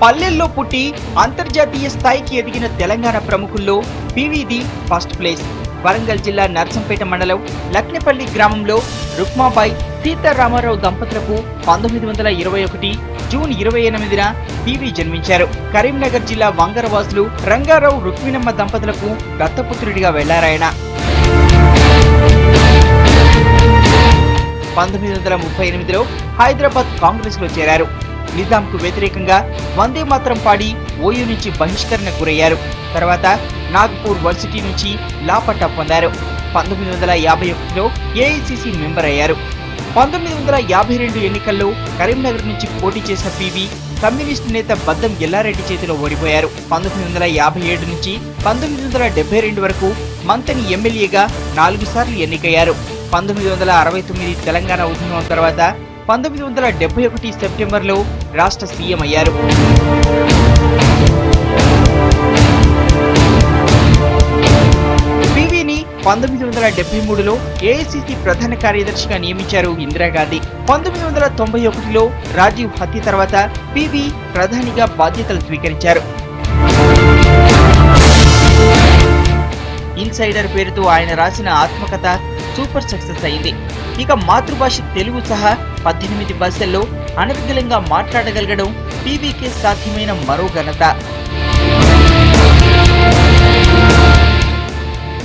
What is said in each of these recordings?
పల్లెల్లో పుట్టి అంతర్జాతీయ స్థాయికి ఎదిగిన తెలంగాణ ప్రముఖుల్లో పివిది ఫస్ట్ ప్లేస్. వరంగల్ జిల్లా నర్సంపేట మండలం లక్నెపల్లి గ్రామంలో రుక్మాబాయి సీతారామారావు దంపతులకు 1921 జూన్ 28న పివి జన్మించారు. కరీంనగర్ జిల్లా వంగరవాసులు రంగారావు రుక్మిణమ్మ దంపతులకు దత్తపుత్రుడిగా వెళ్లారాయన. 1938లో హైదరాబాద్ కాంగ్రెస్ లో చేరారు. నిజాంకు వ్యతిరేకంగా వందే మాత్రం పాడి ఓయూ నుంచి బహిష్కరణకు గురయ్యారు. తర్వాత నాగపూర్ వర్సిటీ నుంచి లా పట్టా పొందారు. 1951లో ఏఐసిసి మెంబర్ అయ్యారు. 1952 ఎన్నికల్లో కరీంనగర్ నుంచి పోటీ చేసిన పివి కమ్యూనిస్టు నేత బద్దం ఎల్లారెడ్డి చేతిలో ఓడిపోయారు. 1957 నుంచి 1972 వరకు మంతని ఎమ్మెల్యేగా 4 సార్లు ఎన్నికయ్యారు. 1969 తెలంగాణ ఉద్యమం తర్వాత 1971 సెప్టెంబర్లో రాష్ట్ర సీఎం అయ్యారు. పివిని 1973లో ఏఐసిసి ప్రధాన కార్యదర్శిగా నియమించారు ఇందిరాగాంధీ. 1991లో రాజీవ్ హత్య తర్వాత పివి ప్రధానిగా బాధ్యతలు స్వీకరించారు. ఇన్సైడర్ పేరుతో ఆయన రాసిన ఆత్మకథ సూపర్ సక్సెస్ అయింది. ఇక మాతృభాష తెలుగు సహా 18 భాషల్లో అనర్గళంగా మాట్లాడగలగడం పివికే సాధ్యమైన మరో ఘనత.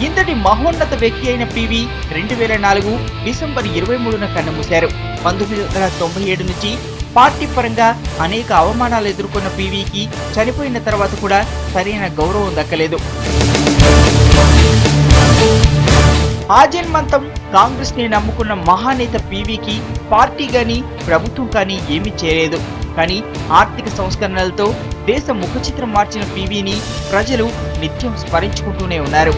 ఇంతటి మహోన్నత వ్యక్తి అయిన పివి 2004 డిసెంబర్ 23న కన్నుమూశారు. 1997 నుంచి పార్టీ పరంగా అనేక అవమానాలు ఎదుర్కొన్న పివికి చనిపోయిన తర్వాత కూడా సరైన గౌరవం దక్కలేదు. ఆజన్మంతం కాంగ్రెస్ ని నమ్ముకున్న మహానేత పివికి పార్టీ గాని ప్రభుత్వం కానీ ఏమీ చేయలేదు. కానీ ఆర్థిక సంస్కరణలతో దేశ ముఖచిత్రం మార్చిన పివిని ప్రజలు నిత్యం స్మరించుకుంటూనే ఉన్నారు.